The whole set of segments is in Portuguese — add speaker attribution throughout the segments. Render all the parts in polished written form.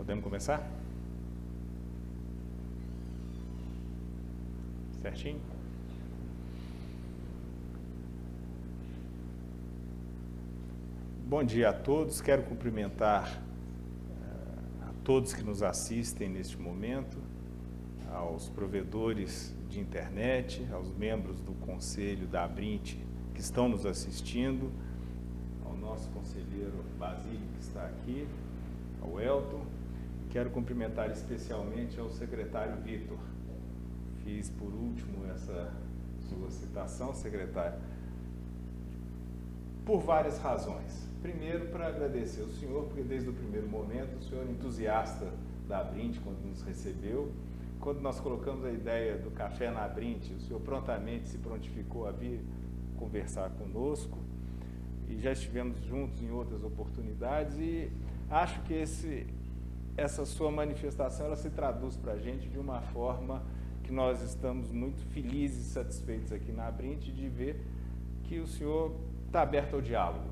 Speaker 1: Podemos começar? Certinho? Bom dia a todos, quero cumprimentar a todos que nos assistem neste momento, aos provedores de internet, aos membros do Conselho da Abrint que estão nos assistindo, ao nosso conselheiro Basílio que está aqui, ao Elton. Quero cumprimentar especialmente ao secretário Vitor. Fiz por último essa sua citação, secretário, por várias razões. Primeiro, para agradecer ao senhor, porque desde o primeiro momento o senhor é entusiasta da Abrint quando nos recebeu. Quando nós colocamos a ideia do café na Abrint, o senhor prontamente se prontificou a vir conversar conosco e já estivemos juntos em outras oportunidades e acho que essa sua manifestação ela se traduz para a gente de uma forma que nós estamos muito felizes e satisfeitos aqui na Abrint de ver que o senhor está aberto ao diálogo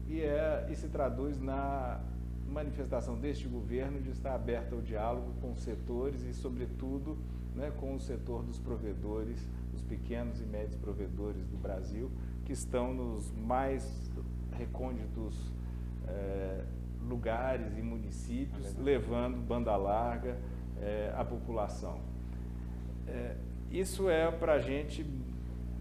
Speaker 1: e se traduz na manifestação deste governo de estar aberto ao diálogo com os setores e, sobretudo, né, com o setor dos provedores, os pequenos e médios provedores do Brasil, que estão nos mais recônditos lugares e municípios, levando banda larga à população. Isso é para a gente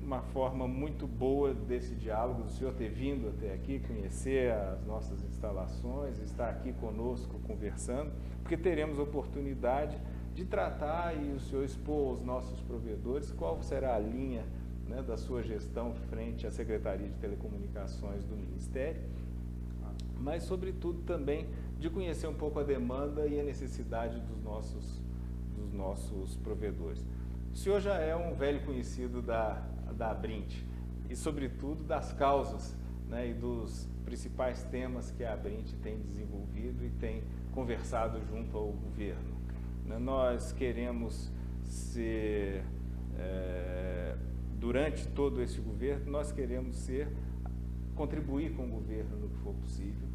Speaker 1: uma forma muito boa desse diálogo, do senhor ter vindo até aqui, conhecer as nossas instalações, estar aqui conosco conversando, porque teremos oportunidade de tratar e o senhor expor aos nossos provedores qual será a linha, né, da sua gestão frente à Secretaria de Telecomunicações do Ministério, mas, sobretudo, também de conhecer um pouco a demanda e a necessidade dos nossos provedores. O senhor já é um velho conhecido da Abrint e, sobretudo, das causas, né, e dos principais temas que a Abrint tem desenvolvido e tem conversado junto ao governo. Nós queremos ser, durante todo esse governo, nós queremos contribuir com o governo no que for possível,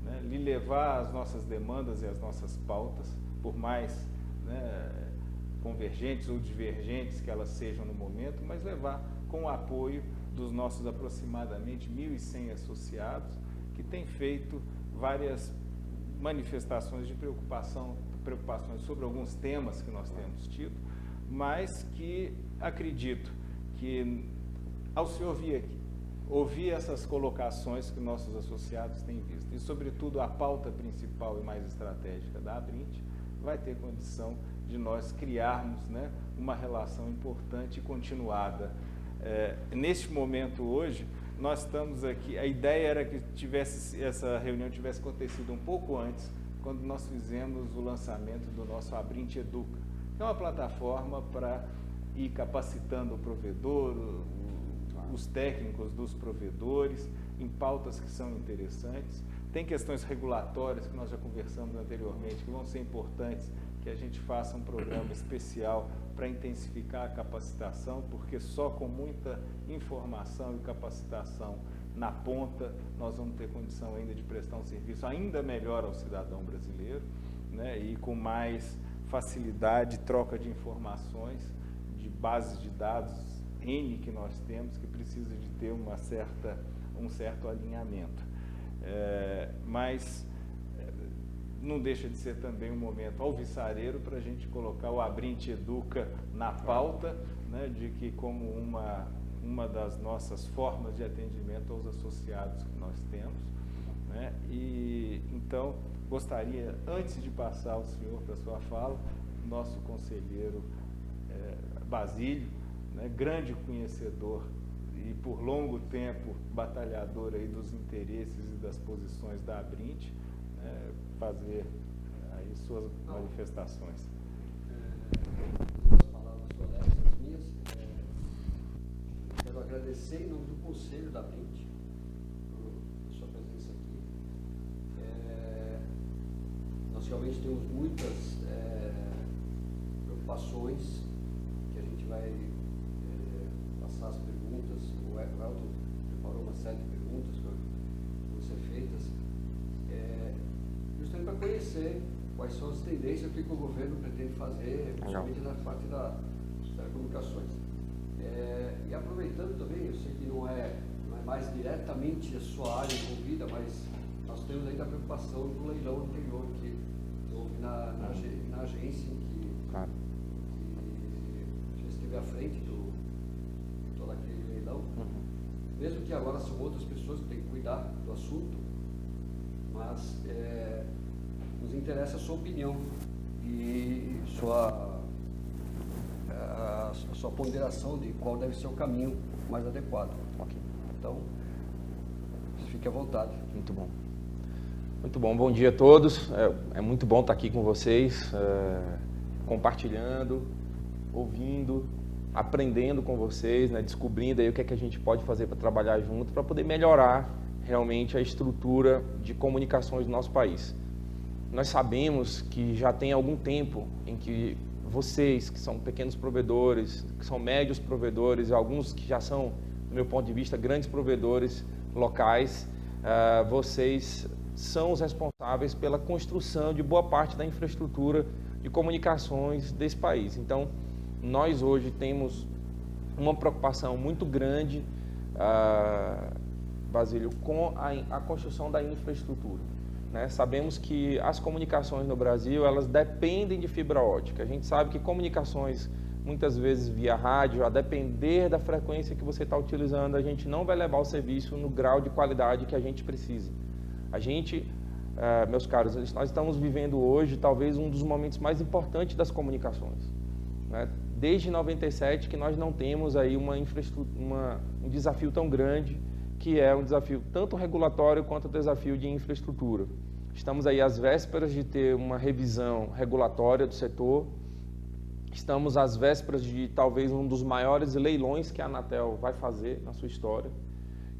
Speaker 1: né, lhe levar as nossas demandas e as nossas pautas, por mais, né, convergentes ou divergentes que elas sejam no momento, mas levar com o apoio dos nossos aproximadamente 1.100 associados, que têm feito várias manifestações de preocupações sobre alguns temas que nós temos tido, mas que acredito que, ao senhor vir aqui, ouvir essas colocações que nossos associados têm visto, e, sobretudo, a pauta principal e mais estratégica da Abrint, vai ter condição de nós criarmos, né, uma relação importante e continuada. Neste momento hoje, nós estamos aqui, a ideia era que essa reunião tivesse acontecido um pouco antes, quando nós fizemos o lançamento do nosso Abrint Educa, que é uma plataforma para ir capacitando o provedor, os técnicos dos provedores, em pautas que são interessantes. Tem questões regulatórias que nós já conversamos anteriormente, que vão ser importantes, que a gente faça um programa especial para intensificar a capacitação, porque só com muita informação e capacitação na ponta nós vamos ter condição ainda de prestar um serviço ainda melhor ao cidadão brasileiro, né, e com mais facilidade, troca de informações, de bases de dados N que nós temos, que precisa de ter um certo alinhamento. Mas não deixa de ser também um momento alvissareiro para a gente colocar o Abrint Educa na pauta, né, de que como uma das nossas formas de atendimento aos associados que nós temos, né, e então gostaria, antes de passar ao senhor para a sua fala, nosso conselheiro Basílio, né, grande conhecedor e por longo tempo batalhador aí dos interesses e das posições da Abrint, fazer aí suas manifestações.
Speaker 2: Duas palavras solenes minhas. Quero agradecer em nome do Conselho da Abrint por sua presença aqui. Nós realmente temos muitas preocupações que a gente vai passar as perguntas. O Elton preparou uma série de perguntas para ser feitas. Justamente para conhecer quais são as tendências que o governo pretende fazer, principalmente na parte das telecomunicações. E aproveitando também, eu sei que não é mais diretamente a sua área envolvida, mas nós temos ainda a preocupação do leilão anterior que houve na agência, que já esteve à frente de todo aquele leilão. Mesmo que agora são outras pessoas que têm que cuidar do assunto, mas nos interessa a sua opinião e a sua ponderação de qual deve ser o caminho mais adequado.
Speaker 3: Okay.
Speaker 2: Então, fique à vontade.
Speaker 3: Muito bom. Muito bom. Bom dia a todos. É muito bom estar aqui com vocês, compartilhando, ouvindo, aprendendo com vocês, né, descobrindo aí o que é que a gente pode fazer para trabalhar junto, para poder melhorar realmente a estrutura de comunicações do nosso país. Nós sabemos que já tem algum tempo em que vocês, que são pequenos provedores, que são médios provedores, alguns que já são, do meu ponto de vista, grandes provedores locais, vocês são os responsáveis pela construção de boa parte da infraestrutura de comunicações desse país. Então, nós hoje temos uma preocupação muito grande, Basílio, com a construção da infraestrutura. Né? Sabemos que as comunicações no Brasil, elas dependem de fibra ótica. A gente sabe que comunicações, muitas vezes via rádio, a depender da frequência que você está utilizando, a gente não vai levar o serviço no grau de qualidade que a gente precisa. A gente, meus caros, nós estamos vivendo hoje talvez um dos momentos mais importantes das comunicações. Né? Desde 97 que nós não temos aí um desafio tão grande, que é um desafio tanto regulatório quanto um desafio de infraestrutura. Estamos aí às vésperas de ter uma revisão regulatória do setor, estamos às vésperas de talvez um dos maiores leilões que a Anatel vai fazer na sua história,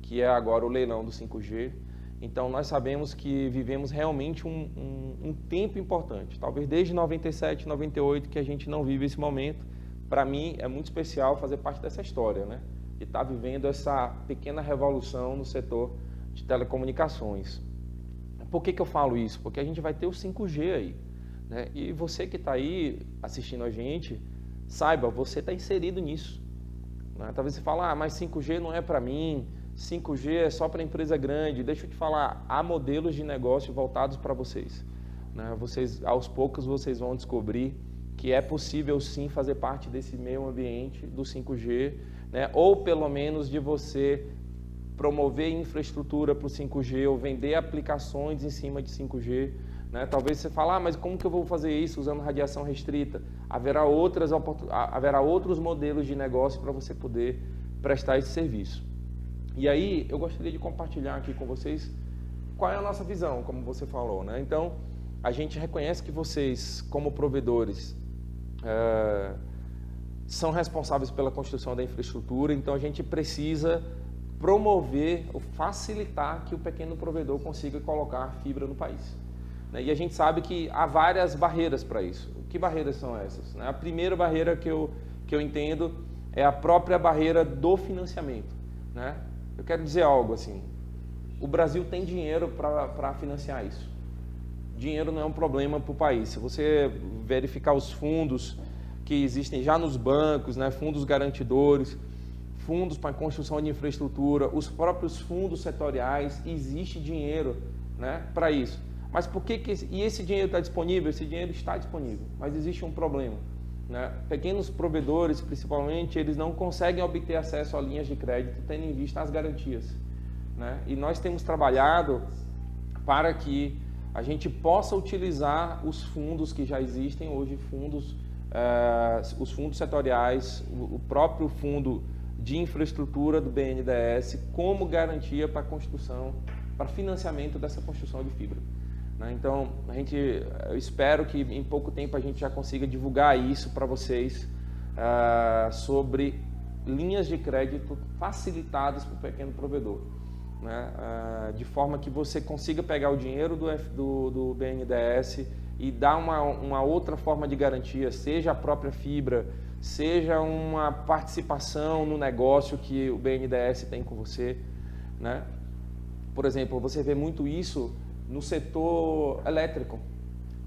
Speaker 3: que é agora o leilão do 5G. Então nós sabemos que vivemos realmente um tempo importante, talvez desde 97, 98 que a gente não vive esse momento. Para mim é muito especial fazer parte dessa história, né? E está vivendo essa pequena revolução no setor de telecomunicações. Por que eu falo isso? Porque a gente vai ter o 5G aí, né? E você que está aí assistindo a gente, saiba, você está inserido nisso, né? Talvez você fale, mas 5G não é para mim, 5G é só para empresa grande. Deixa eu te falar, há modelos de negócio voltados para vocês, né? Aos poucos vocês vão descobrir que é possível sim fazer parte desse meio ambiente do 5G, né? Ou pelo menos de você promover infraestrutura para o 5G ou vender aplicações em cima de 5G. Né? Talvez você fale, mas como que eu vou fazer isso usando radiação restrita? Haverá outros modelos de negócio para você poder prestar esse serviço. E aí eu gostaria de compartilhar aqui com vocês qual é a nossa visão, como você falou. Né? Então, a gente reconhece que vocês, como provedores, são responsáveis pela construção da infraestrutura, então a gente precisa promover ou facilitar que o pequeno provedor consiga colocar fibra no país. E a gente sabe que há várias barreiras para isso. Que barreiras são essas? A primeira barreira que eu entendo é a própria barreira do financiamento. Eu quero dizer algo assim, o Brasil tem dinheiro para financiar isso. Dinheiro não é um problema para o país. Se você verificar os fundos que existem já nos bancos, né, fundos garantidores, fundos para construção de infraestrutura, os próprios fundos setoriais, existe dinheiro, né, para isso. Mas por que e esse dinheiro está disponível? Esse dinheiro está disponível, mas existe um problema. Né? Pequenos provedores, principalmente, eles não conseguem obter acesso a linhas de crédito, tendo em vista as garantias. Né? E nós temos trabalhado para que a gente possa utilizar os fundos que já existem hoje, os fundos setoriais, o próprio fundo de infraestrutura do BNDES, como garantia para a construção, para financiamento dessa construção de fibra. Então, eu espero que em pouco tempo a gente já consiga divulgar isso para vocês, sobre linhas de crédito facilitadas para o pequeno provedor. De forma que você consiga pegar o dinheiro do BNDES e dar uma outra forma de garantia, seja a própria fibra, seja uma participação no negócio que o BNDES tem com você. Por exemplo, você vê muito isso no setor elétrico.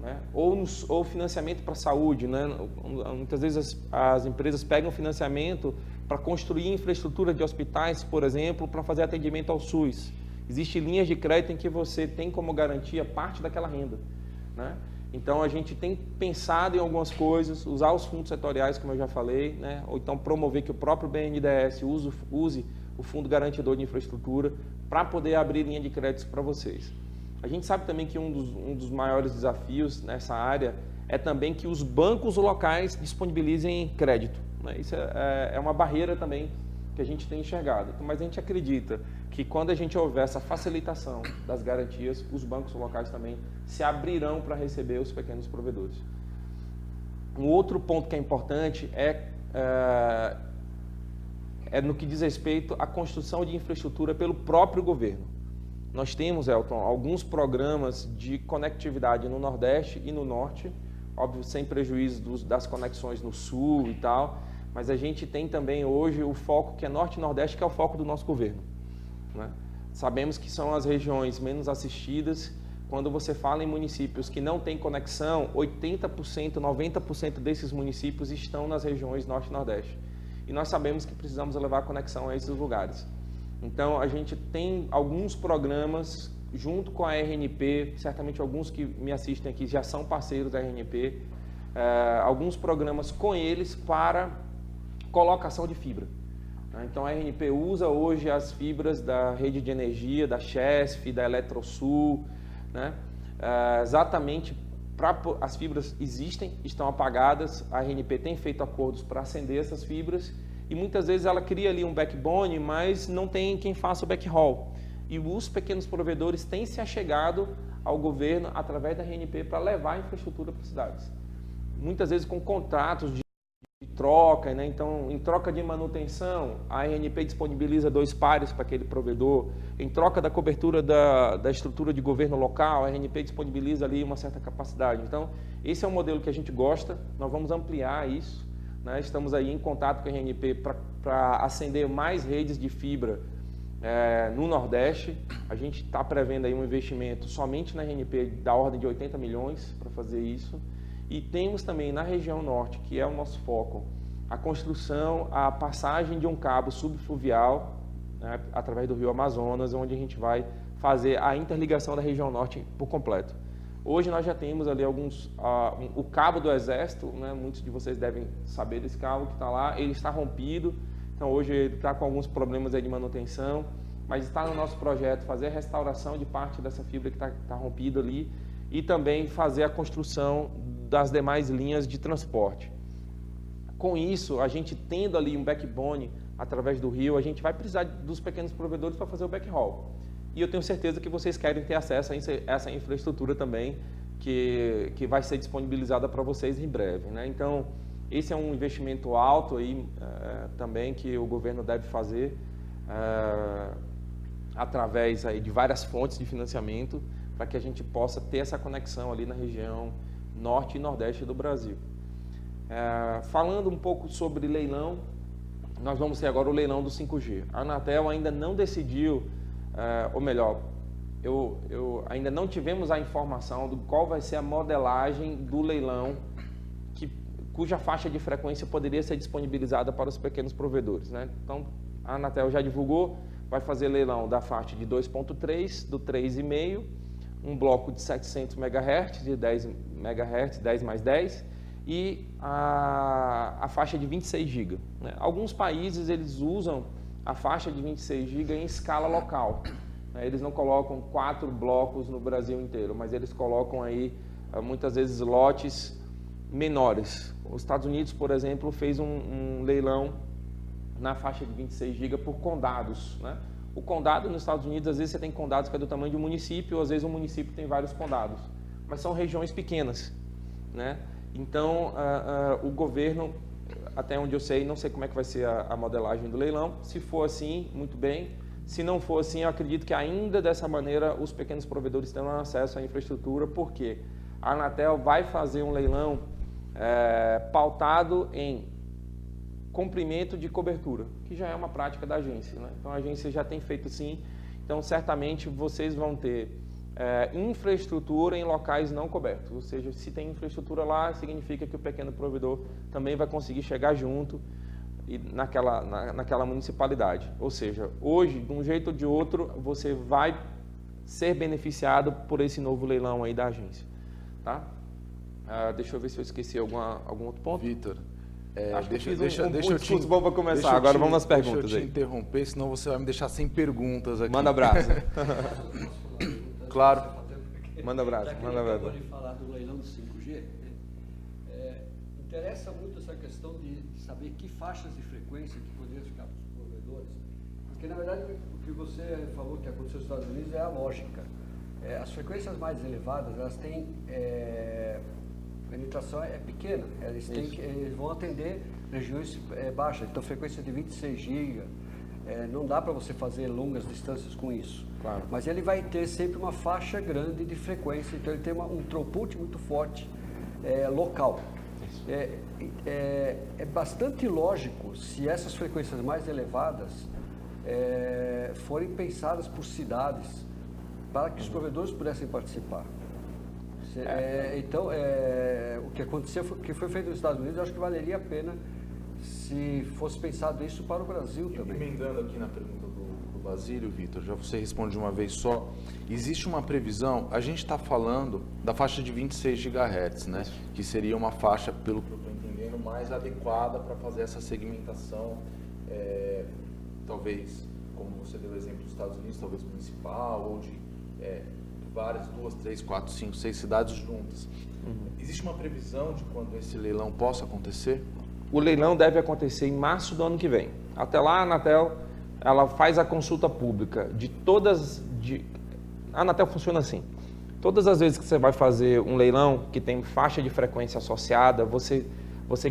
Speaker 3: né? Ou financiamento para a saúde, né? Muitas vezes as empresas pegam financiamento para construir infraestrutura de hospitais, por exemplo, para fazer atendimento ao SUS. Existem linhas de crédito em que você tem como garantia parte daquela renda, né? Então a gente tem pensado em algumas coisas, usar os fundos setoriais, como eu já falei, né? Ou então promover que o próprio BNDES use o Fundo Garantidor de Infraestrutura para poder abrir linha de créditos para vocês. A gente sabe também que um dos maiores desafios nessa área é também que os bancos locais disponibilizem crédito, né? Isso é uma barreira também que a gente tem enxergado. Mas a gente acredita que quando a gente houver essa facilitação das garantias, os bancos locais também se abrirão para receber os pequenos provedores. Um outro ponto que é importante é no que diz respeito à construção de infraestrutura pelo próprio governo. Nós temos, Elton, alguns programas de conectividade no Nordeste e no Norte, óbvio, sem prejuízo das conexões no Sul e tal, mas a gente tem também hoje o foco que é Norte e Nordeste, que é o foco do nosso governo, né? Sabemos que são as regiões menos assistidas. Quando você fala em municípios que não têm conexão, 80%, 90% desses municípios estão nas regiões Norte e Nordeste. E nós sabemos que precisamos levar conexão a esses lugares. Então, a gente tem alguns programas junto com a RNP, certamente alguns que me assistem aqui já são parceiros da RNP, alguns programas com eles para colocação de fibra. Então, a RNP usa hoje as fibras da rede de energia, da Chesf, da Eletrosul, né? Exatamente, as fibras existem, estão apagadas, a RNP tem feito acordos para acender essas fibras e muitas vezes ela cria ali um backbone, mas não tem quem faça o backhaul. E os pequenos provedores têm se achegado ao governo através da RNP para levar a infraestrutura para as cidades. Muitas vezes com contratos de troca, né? Então, em troca de manutenção, a RNP disponibiliza 2 pares para aquele provedor. Em troca da cobertura da estrutura de governo local, a RNP disponibiliza ali uma certa capacidade. Então, esse é um modelo que a gente gosta, nós vamos ampliar isso, né? Estamos aí em contato com a RNP para acender mais redes de fibra no Nordeste. A gente está prevendo aí um investimento somente na RNP da ordem de 80 milhões para fazer isso. E temos também na região norte, que é o nosso foco, a construção, a passagem de um cabo subfluvial, né, através do rio Amazonas, onde a gente vai fazer a interligação da região norte por completo. Hoje nós já temos ali o cabo do Exército, né, muitos de vocês devem saber desse cabo que está lá, ele está rompido, então hoje ele está com alguns problemas aí de manutenção, mas está no nosso projeto fazer a restauração de parte dessa fibra que está rompida ali e também fazer a construção das demais linhas de transporte. Com isso, a gente tendo ali um backbone através do rio, a gente vai precisar dos pequenos provedores para fazer o backhaul. E eu tenho certeza que vocês querem ter acesso a essa infraestrutura também, que vai ser disponibilizada para vocês em breve, né? Então, esse é um investimento alto aí, também que o governo deve fazer através aí de várias fontes de financiamento, para que a gente possa ter essa conexão ali na região norte e nordeste do Brasil. Falando um pouco sobre leilão, nós vamos ter agora o leilão do 5G. A Anatel ainda não decidiu, ou melhor, ainda não tivemos a informação de qual vai ser a modelagem do leilão, cuja faixa de frequência poderia ser disponibilizada para os pequenos provedores, né? Então, a Anatel já divulgou, vai fazer leilão da faixa de 2.3, do 3,5, um bloco de 700 MHz, de 10 MHz, 10 mais 10, e a faixa de 26 GB. Né? Alguns países eles usam a faixa de 26 GB em escala local. Né? Eles não colocam 4 blocos no Brasil inteiro, mas eles colocam aí muitas vezes lotes menores. Os Estados Unidos, por exemplo, fez um leilão na faixa de 26 GB por condados, né? O condado nos Estados Unidos, às vezes você tem condados que é do tamanho de um município, às vezes um município tem vários condados, mas são regiões pequenas, né? Então, o governo, até onde eu sei, não sei como é que vai ser a modelagem do leilão. Se for assim, muito bem. Se não for assim, eu acredito que ainda dessa maneira os pequenos provedores terão acesso à infraestrutura, porque a Anatel vai fazer um leilão pautado em comprimento de cobertura, que já é uma prática da agência, né? Então a agência já tem feito sim, então certamente vocês vão ter infraestrutura em locais não cobertos. Ou seja, se tem infraestrutura lá, significa que o pequeno provedor também vai conseguir chegar junto naquela municipalidade. Ou seja, hoje, de um jeito ou de outro, você vai ser beneficiado por esse novo leilão aí da agência. Tá? Deixa eu ver se eu esqueci algum outro ponto.
Speaker 4: Vitor,
Speaker 3: deixa eu bom para começar. Agora vamos às perguntas.
Speaker 4: Deixa eu te interromper, senão você vai me deixar sem perguntas aqui.
Speaker 3: Manda abraço.
Speaker 4: Claro.
Speaker 3: Manda abraço.
Speaker 2: Manda abraço. Acabou de falar do leilão do 5G. Interessa muito essa questão de saber que faixas de frequência que poderiam ficar para os provedores. Porque, na verdade, o que você falou que aconteceu nos Estados Unidos é a lógica. As frequências mais elevadas, elas têm... a penetração é pequena. Eles vão atender regiões baixas. Então, frequência de 26 GB. Não dá para você fazer longas distâncias com isso.
Speaker 3: Claro.
Speaker 2: Mas ele vai ter sempre uma faixa grande de frequência. Então, ele tem um throughput muito forte local. É bastante lógico se essas frequências mais elevadas forem pensadas por cidades para que os provedores pudessem participar. Então, o que aconteceu, o que foi feito nos Estados Unidos, eu acho que valeria a pena se fosse pensado isso para o Brasil também.
Speaker 4: Emendando aqui na pergunta do Basílio, Vitor, já você responde de uma vez só. Existe uma previsão, a gente está falando da faixa de 26 GHz, né? Que seria uma faixa, pelo que eu estou entendendo, mais adequada para fazer essa segmentação, talvez, como você deu o exemplo dos Estados Unidos, talvez municipal, ou de várias, 2, 3, 4, 5, 6 cidades juntas. Existe uma previsão de quando esse leilão possa acontecer?
Speaker 3: O leilão deve acontecer em março do ano que vem. Até lá, a Anatel ela faz a consulta pública de todas... A Anatel funciona assim. Todas as vezes que você vai fazer um leilão que tem faixa de frequência associada, você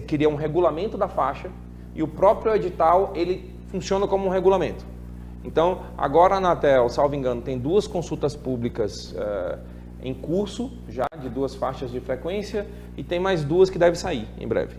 Speaker 3: cria um regulamento da faixa e o próprio edital ele funciona como um regulamento. Então, agora a Anatel, salvo engano, tem 2 consultas públicas em curso, já de 2 faixas de frequência, e tem mais 2 que devem sair em breve.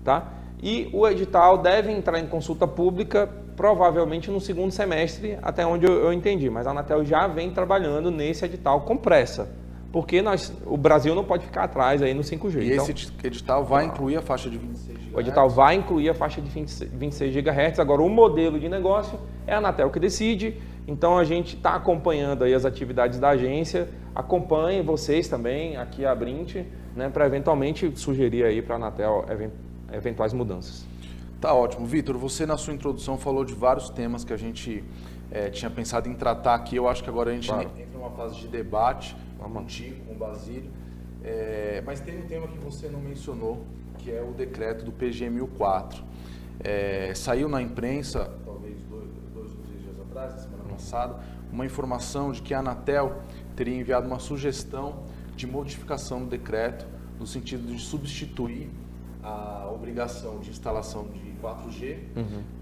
Speaker 3: Tá? E o edital deve entrar em consulta pública provavelmente no segundo semestre, até onde eu entendi. Mas a Anatel já vem trabalhando nesse edital com pressa, porque o Brasil não pode ficar atrás aí no 5G.
Speaker 4: E então, esse edital vai incluir a faixa de 26 GHz?
Speaker 3: O edital vai incluir a faixa de 26 GHz. Agora, o modelo de negócio é a Anatel que decide. Então, a gente está acompanhando aí as atividades da agência. Acompanhem vocês também, aqui a Brint, né, para eventualmente sugerir aí para a Anatel eventuais mudanças.
Speaker 4: Tá ótimo. Vitor, você na sua introdução falou de vários temas que a gente tinha pensado em tratar aqui. Eu acho que agora a gente entra numa fase de debate contigo, com o Basílio. Mas tem um tema que você não mencionou, que é o decreto do PGE 1004. Saiu na imprensa, talvez 2 ou 3 dias atrás, na semana passada, uma informação de que a Anatel teria enviado uma sugestão de modificação do decreto, no sentido de substituir a obrigação de instalação de 4G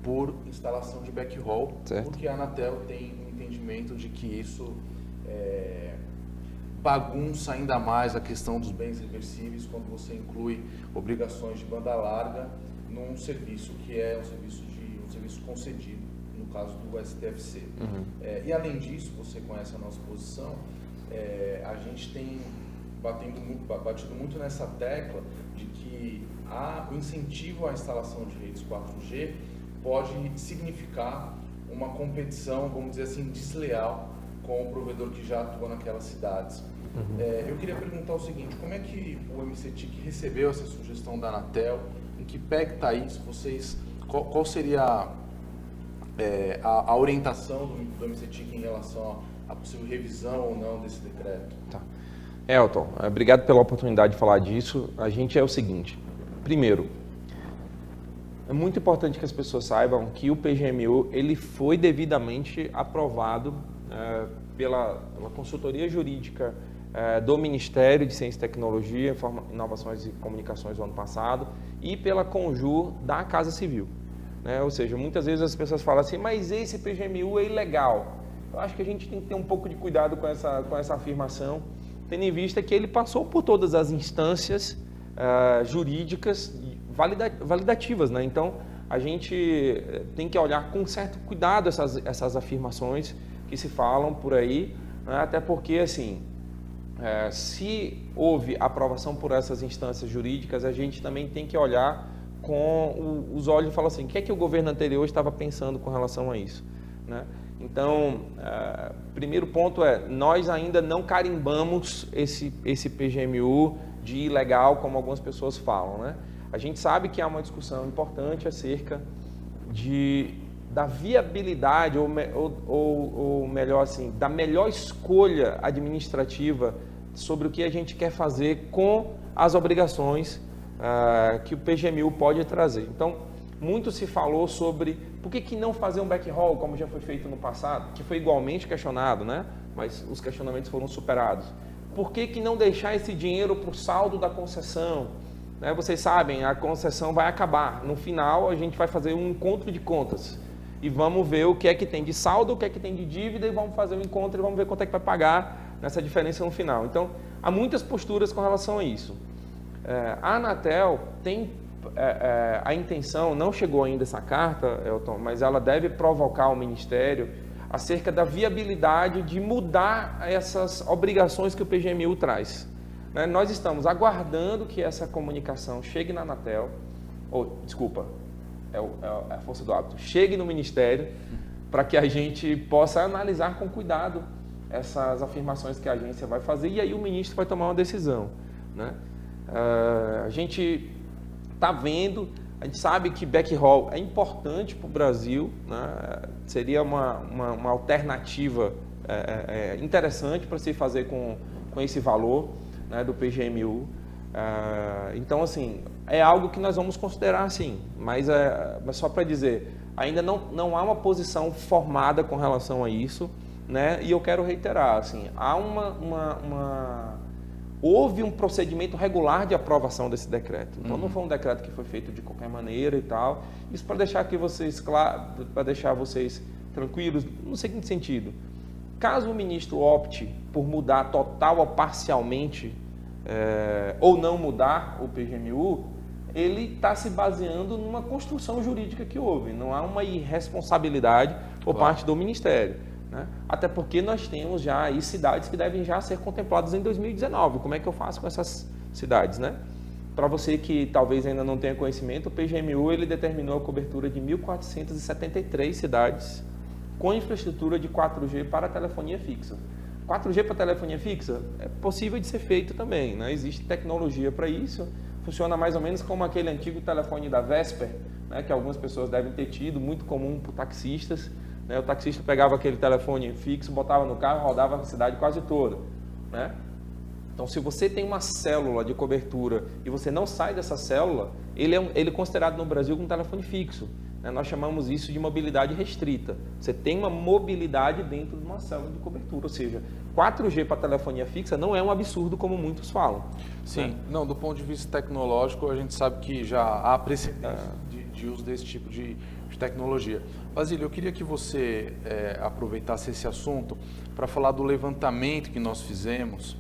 Speaker 4: por instalação de backhaul, porque a Anatel tem um entendimento de que isso bagunça ainda mais a questão dos bens reversíveis quando você inclui obrigações de banda larga num serviço que é um serviço concedido, no caso do STFC. E além disso, você conhece a nossa posição, a gente tem batido muito nessa tecla de que o incentivo à instalação de redes 4G pode significar uma competição, vamos dizer assim, desleal com o provedor que já atua naquelas cidades. Eu queria perguntar o seguinte, como é que o MCTIC recebeu essa sugestão da Anatel? Em que pé que está isso? Qual seria a orientação do MCTIC em relação à possível revisão ou não desse decreto?
Speaker 3: Tá. Elton, obrigado pela oportunidade de falar disso. A gente é o seguinte, primeiro, é muito importante que as pessoas saibam que o PGMU ele foi devidamente aprovado pela consultoria jurídica do Ministério de Ciência e Tecnologia, Inovações e Comunicações do ano passado e pela Conjur da Casa Civil. Ou seja, muitas vezes as pessoas falam assim, mas esse PGMU é ilegal. Eu acho que a gente tem que ter um pouco de cuidado com essa afirmação, tendo em vista que ele passou por todas as instâncias jurídicas validativas. Então, a gente tem que olhar com certo cuidado essas afirmações que se falam por aí, né? Até porque, assim, se houve aprovação por essas instâncias jurídicas, a gente também tem que olhar com os olhos e falar assim, o que é que o governo anterior estava pensando com relação a isso, né? Então, primeiro ponto nós ainda não carimbamos esse PGMU de ilegal, como algumas pessoas falam, né? A gente sabe que há uma discussão importante acerca da viabilidade, ou melhor assim, da melhor escolha administrativa sobre o que a gente quer fazer com as obrigações que o PGMU pode trazer. Então, muito se falou sobre por que não fazer um backhaul, como já foi feito no passado, que foi igualmente questionado, né? Mas os questionamentos foram superados. Por que não deixar esse dinheiro para o saldo da concessão? Né? Vocês sabem, a concessão vai acabar. No final, a gente vai fazer um encontro de contas. E vamos ver o que é que tem de saldo, o que é que tem de dívida, e vamos fazer um encontro e vamos ver quanto é que vai pagar nessa diferença no final. Então, há muitas posturas com relação a isso. A Anatel tem a intenção, não chegou ainda essa carta, Elton, mas ela deve provocar o Ministério acerca da viabilidade de mudar essas obrigações que o PGMU traz. Né? Nós estamos aguardando que essa comunicação chegue na Anatel, a força do hábito, chegue no Ministério, para que a gente possa analisar com cuidado essas afirmações que a agência vai fazer, e aí o ministro vai tomar uma decisão, né? A gente está vendo, a gente sabe que backhaul é importante para o Brasil, né? Seria uma alternativa interessante para se fazer com esse valor, né, do PGMU. Então, assim, é algo que nós vamos considerar, sim, mas só para dizer, ainda não há uma posição formada com relação a isso, né? E eu quero reiterar, assim, houve um procedimento regular de aprovação desse decreto. Então, não foi um decreto que foi feito de qualquer maneira e tal. Isso para deixar vocês tranquilos, no seguinte sentido: caso o ministro opte por mudar total ou parcialmente, ou não mudar o PGMU, ele está se baseando numa construção jurídica que houve. Não há uma irresponsabilidade por parte do Ministério, né? Até porque nós temos já aí cidades que devem já ser contempladas em 2019. Como é que eu faço com essas cidades, né? Para você que talvez ainda não tenha conhecimento, o PGMU ele determinou a cobertura de 1.473 cidades com infraestrutura de 4G para telefonia fixa. 4G para telefonia fixa é possível de ser feito também, né? Existe tecnologia para isso. Funciona mais ou menos como aquele antigo telefone da Vesper, né, que algumas pessoas devem ter tido, muito comum para taxistas. Né? O taxista pegava aquele telefone fixo, botava no carro, rodava a cidade quase toda, né? Então, se você tem uma célula de cobertura e você não sai dessa célula, ele é considerado no Brasil como um telefone fixo, né? Nós chamamos isso de mobilidade restrita. Você tem uma mobilidade dentro de uma célula de cobertura, ou seja, 4G para telefonia fixa não é um absurdo como muitos falam.
Speaker 4: Sim,
Speaker 3: né?
Speaker 4: Não, do ponto de vista tecnológico, a gente sabe que já há precedência de uso desse tipo de tecnologia. Basílio, eu queria que você aproveitasse esse assunto para falar do levantamento que nós fizemos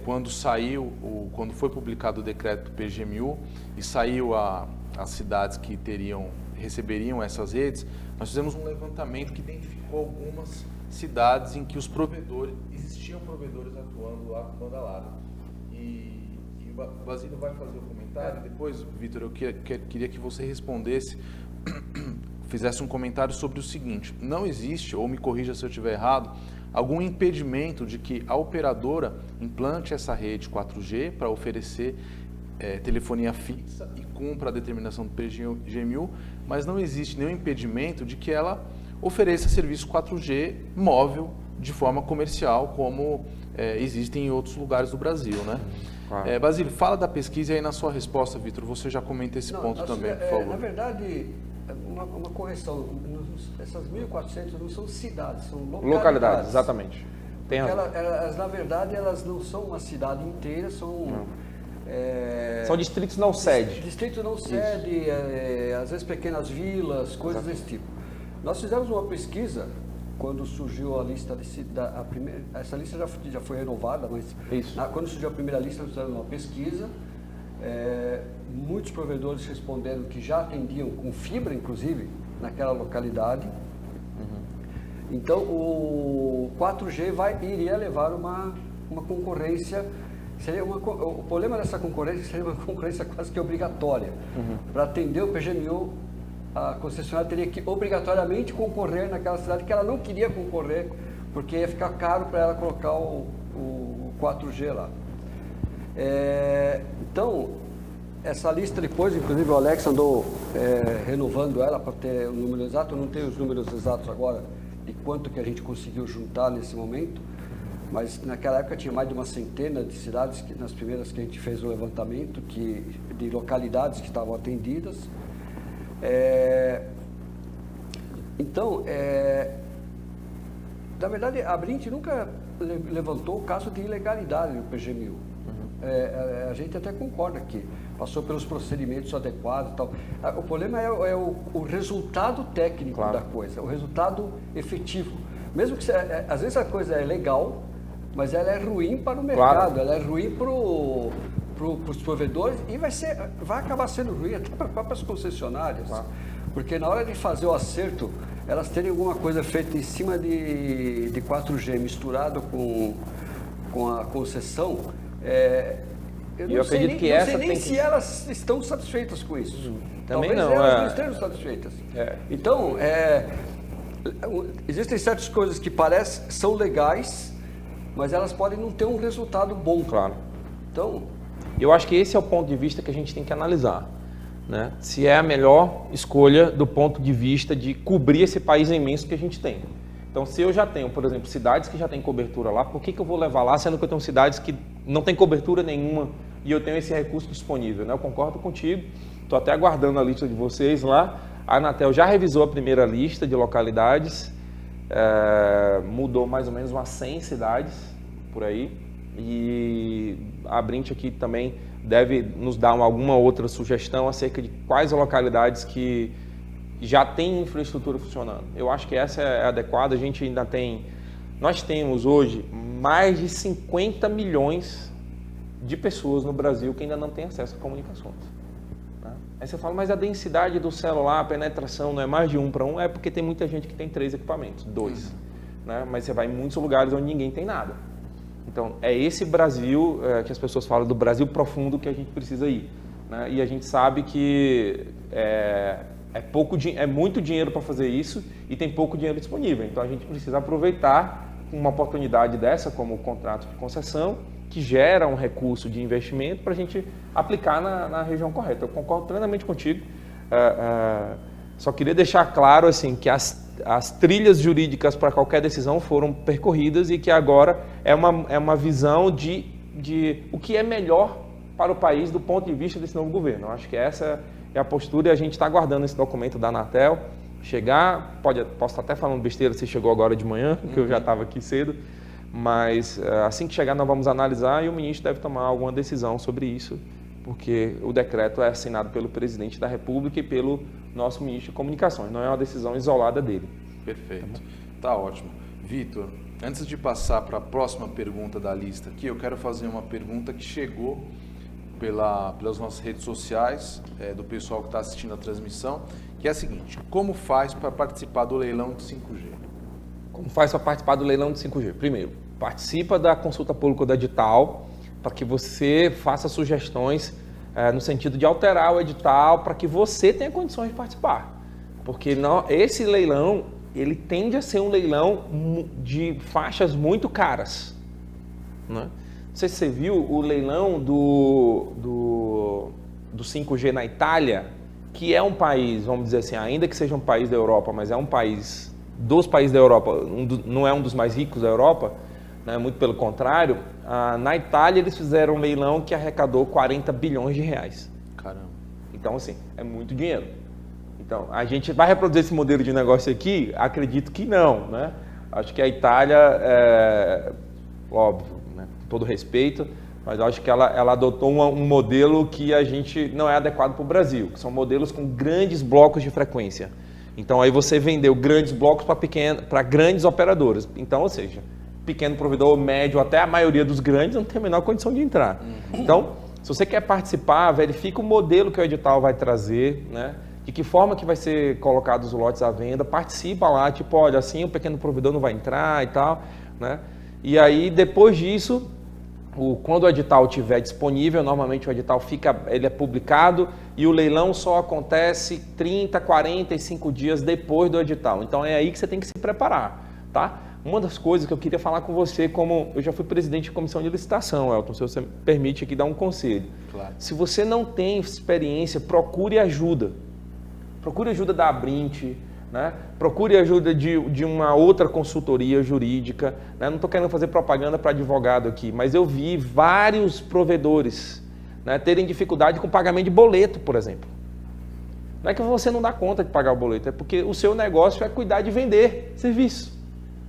Speaker 4: quando foi publicado o decreto do PGMU e saiu as cidades que receberiam essas redes. Nós fizemos um levantamento que identificou algumas cidades em que existiam provedores atuando lá com banda larga. E o Basílio vai fazer o comentário. Depois, Vitor, eu queria que você respondesse, fizesse um comentário sobre o seguinte: não existe, ou me corrija se eu estiver errado, algum impedimento de que a operadora implante essa rede 4G para oferecer telefonia fixa e cumpra a determinação do PGMU, mas não existe nenhum impedimento de que ela ofereça serviço 4G móvel de forma comercial, como existem em outros lugares do Brasil, né? Claro. Basílio, fala da pesquisa e aí na sua resposta, Vitor, você já comenta esse ponto também, por favor.
Speaker 2: Na verdade, uma correção, essas 1.400 não são cidades, são localidades.
Speaker 3: Exatamente. Tem razão.
Speaker 2: Na verdade, elas não são uma cidade inteira, são
Speaker 3: distritos não sede.
Speaker 2: Distrito não sede, às vezes pequenas vilas, coisas desse tipo. Nós fizemos uma pesquisa quando surgiu a lista essa lista já foi renovada, mas quando surgiu a primeira lista, nós fizemos uma pesquisa. Muitos provedores responderam que já atendiam com fibra, inclusive, naquela localidade. Então, o 4G iria levar uma concorrência. O problema dessa concorrência seria uma concorrência quase que obrigatória. Para atender o PGMU, a concessionária teria que obrigatoriamente concorrer naquela cidade que ela não queria concorrer, porque ia ficar caro para ela colocar o 4G lá. Então, essa lista depois, inclusive o Alex andou renovando ela para ter o número exato. Eu não tenho os números exatos agora de quanto que a gente conseguiu juntar nesse momento, mas naquela época tinha mais de uma centena de cidades, nas primeiras que a gente fez o levantamento, de localidades que estavam atendidas. Então, na verdade, a Brint nunca levantou o caso de ilegalidade no PGMU. A gente até concorda que passou pelos procedimentos adequados e tal. O problema é o resultado técnico da coisa, o resultado efetivo. Mesmo que às vezes a coisa é legal, mas ela é ruim para o mercado, ela é ruim para os provedores e vai acabar sendo ruim até para as próprias concessionárias. Porque na hora de fazer o acerto, elas terem alguma coisa feita em cima de 4G misturado com a concessão, eu não sei nem se elas estão satisfeitas com isso.
Speaker 3: Também
Speaker 2: Talvez
Speaker 3: não.
Speaker 2: Elas não estejam satisfeitas. Então, existem certas coisas que são legais, mas elas podem não ter um resultado bom.
Speaker 3: Claro.
Speaker 2: Então,
Speaker 3: eu acho que esse é o ponto de vista que a gente tem que analisar, né? Se é a melhor escolha do ponto de vista de cobrir esse país imenso que a gente tem. Então, se eu já tenho, por exemplo, cidades que já têm cobertura lá, por que eu vou levar lá, sendo que eu tenho cidades que não têm cobertura nenhuma e eu tenho esse recurso disponível, né? Eu concordo contigo, estou até aguardando a lista de vocês lá. A Anatel já revisou a primeira lista de localidades, mudou mais ou menos umas 100 cidades por aí, e a Brint aqui também deve nos dar alguma outra sugestão acerca de quais localidades que já tem infraestrutura funcionando. Eu acho que essa é adequada. A gente ainda nós temos hoje mais de 50 milhões de pessoas no Brasil que ainda não têm acesso a comunicações. Tá? Aí você fala, mas a densidade do celular, a penetração não é mais de 1 para 1, é porque tem muita gente que tem 3 equipamentos, 2. Né? Mas você vai em muitos lugares onde ninguém tem nada. Então, é esse Brasil que as pessoas falam do Brasil profundo que a gente precisa ir. Né? E a gente sabe que é muito dinheiro para fazer isso e tem pouco dinheiro disponível. Então, a gente precisa aproveitar uma oportunidade dessa, como o contrato de concessão, que gera um recurso de investimento para a gente aplicar na região correta. Eu concordo plenamente contigo. Só queria deixar claro assim, que as trilhas jurídicas para qualquer decisão foram percorridas e que agora é uma visão de o que é melhor para o país do ponto de vista desse novo governo. Eu acho que essa é a postura e a gente está aguardando esse documento da Anatel chegar. Posso estar até falando besteira se chegou agora de manhã, que eu já estava aqui cedo, mas assim que chegar nós vamos analisar e o ministro deve tomar alguma decisão sobre isso, porque o decreto é assinado pelo presidente da República e pelo nosso ministro de Comunicações, não é uma decisão isolada dele.
Speaker 4: Perfeito, tá ótimo. Vitor, antes de passar para a próxima pergunta da lista aqui, eu quero fazer uma pergunta que chegou pelas nossas redes sociais, do pessoal que está assistindo a transmissão, que é a seguinte: como faz para participar do leilão de 5G?
Speaker 3: Como faz para participar do leilão de 5G? Primeiro, participa da consulta pública do edital, para que você faça sugestões no sentido de alterar o edital para que você tenha condições de participar. Porque esse leilão, ele tende a ser um leilão de faixas muito caras. Né? Não sei se você viu o leilão do 5G na Itália, que é um país, vamos dizer assim, ainda que seja um país da Europa, mas é um país dos países da Europa, não é um dos mais ricos da Europa, né? Muito pelo contrário. Na Itália eles fizeram um leilão que arrecadou 40 bilhões de reais.
Speaker 4: Caramba.
Speaker 3: Então, assim, é muito dinheiro. Então, a gente vai reproduzir esse modelo de negócio aqui? Acredito que não, né? Acho que a Itália, óbvio, né? Com todo respeito, mas acho que ela adotou um modelo que a gente não é adequado para o Brasil, que são modelos com grandes blocos de frequência. Então, aí você vendeu grandes blocos para grandes operadoras. Então, ou seja, pequeno provedor, médio, até a maioria dos grandes não tem a menor condição de entrar. Então, se você quer participar, verifica o modelo que o edital vai trazer, né? de que forma que vai ser colocados os lotes à venda, participa lá, tipo, olha, assim o pequeno provedor não vai entrar e tal, né? E aí, depois disso, quando o edital estiver disponível, normalmente o edital ele é publicado e o leilão só acontece 30, 45 dias depois do edital. Então é aí que você tem que se preparar, tá? Uma das coisas que eu queria falar com você, como eu já fui presidente de comissão de licitação, Elton, se você me permite aqui dar um conselho.
Speaker 4: Claro.
Speaker 3: Se você não tem experiência, procure ajuda. Procure ajuda da Abrint, né? Procure ajuda de uma outra consultoria jurídica, né? Não estou querendo fazer propaganda para advogado aqui, mas eu vi vários provedores, né, terem dificuldade com pagamento de boleto, por exemplo. Não é que você não dá conta de pagar o boleto, é porque o seu negócio é cuidar de vender serviço,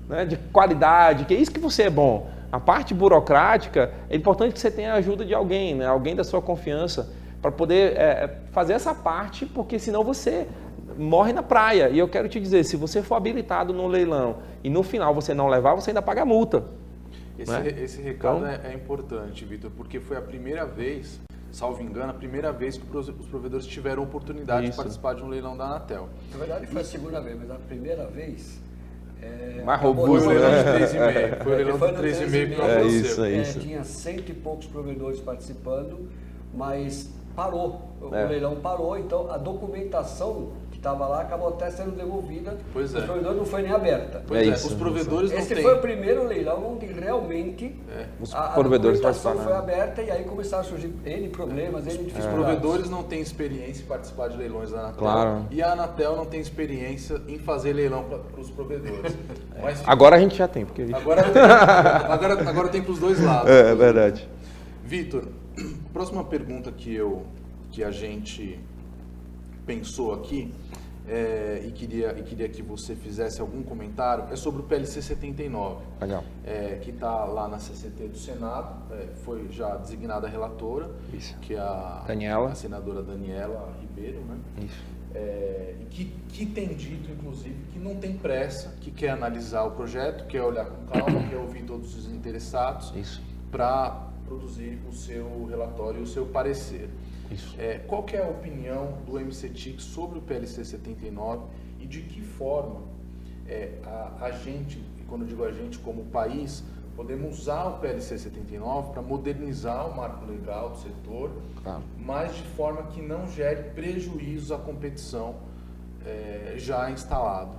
Speaker 3: né, de qualidade, que é isso que você é bom. A parte burocrática, é importante que você tenha a ajuda de alguém, né, alguém da sua confiança, para poder fazer essa parte, porque senão você morre na praia. E eu quero te dizer, se você for habilitado no leilão e no final você não levar, você ainda paga multa.
Speaker 4: Esse recado é importante, Vitor, porque foi a primeira vez, salvo engano, a primeira vez que os provedores tiveram oportunidade de participar de um leilão da Anatel.
Speaker 2: Na verdade foi a segunda vez, mas a primeira vez...
Speaker 3: mais robusto,
Speaker 4: foi o leilão de
Speaker 3: né?
Speaker 4: 3,5. Foi o leilão de 3,5 que aconteceu.
Speaker 3: É isso.
Speaker 2: Tinha 100 e poucos provedores participando, mas parou. O leilão parou, então a documentação que estava lá acabou até sendo devolvida.
Speaker 4: Pois
Speaker 2: os provedores não foi nem aberta.
Speaker 4: Pois é, os provedores não
Speaker 2: Esse
Speaker 4: têm.
Speaker 2: foi o primeiro leilão onde realmente a documentação foi aberta e aí começaram a surgir N problemas, N dificuldades.
Speaker 4: Os provedores não têm experiência em participar de leilões da Anatel.
Speaker 3: Claro.
Speaker 4: E a Anatel não tem experiência em fazer leilão para os provedores. Mas,
Speaker 3: agora a gente já tem. Porque...
Speaker 4: Agora tem para os dois lados.
Speaker 3: É verdade.
Speaker 4: Vitor, a próxima pergunta que a gente pensou aqui e queria que você fizesse algum comentário é sobre o PLC 79.
Speaker 3: Legal.
Speaker 4: Que está lá na CCT do Senado, foi já designada a relatora,
Speaker 3: Isso.
Speaker 4: que é a senadora Daniela Ribeiro, né?
Speaker 3: Isso.
Speaker 4: Que tem dito, inclusive, que não tem pressa, que quer analisar o projeto, quer olhar com calma, quer ouvir todos os interessados para produzir o seu relatório e o seu parecer.
Speaker 3: Isso.
Speaker 4: Qual que é a opinião do MCTIC sobre o PLC 79 e de que forma a gente, e quando eu digo a gente como país, podemos usar o PLC 79 para modernizar o marco legal do setor, mas de forma que não gere prejuízos à competição já instalado?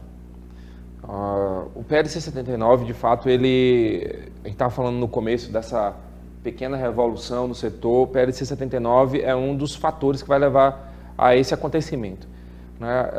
Speaker 3: O PLC 79, de fato, a gente estava falando no começo dessa pequena revolução no setor. O PLC 79 é um dos fatores que vai levar a esse acontecimento, né?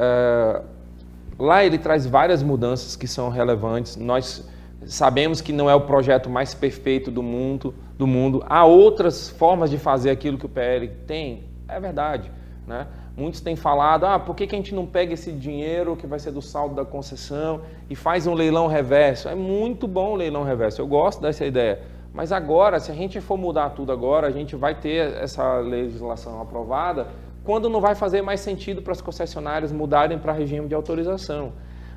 Speaker 3: Lá ele traz várias mudanças que são relevantes. Nós sabemos que não é o projeto mais perfeito do mundo. Há outras formas de fazer aquilo que o PL tem, é verdade, né? Muitos têm falado, por que a gente não pega esse dinheiro que vai ser do saldo da concessão e faz um leilão reverso? É muito bom o leilão reverso, eu gosto dessa ideia. Mas agora, se a gente for mudar tudo agora, a gente vai ter essa legislação aprovada quando não vai fazer mais sentido para as concessionárias mudarem para regime de autorização,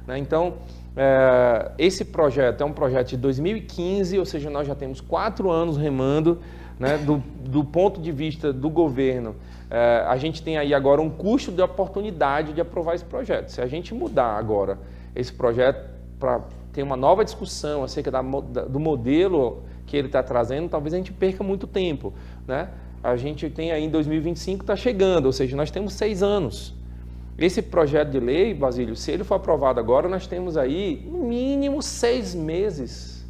Speaker 3: né? Então, esse projeto é um projeto de 2015, ou seja, nós já temos 4 anos remando, né? Do ponto de vista do governo, a gente tem aí agora um custo de oportunidade de aprovar esse projeto. Se a gente mudar agora esse projeto para ter uma nova discussão acerca do modelo que ele está trazendo, talvez a gente perca muito tempo, né? A gente tem aí em 2025, está chegando, ou seja, nós temos 6 anos. Esse projeto de lei, Basílio, se ele for aprovado agora, nós temos aí, no mínimo, 6 meses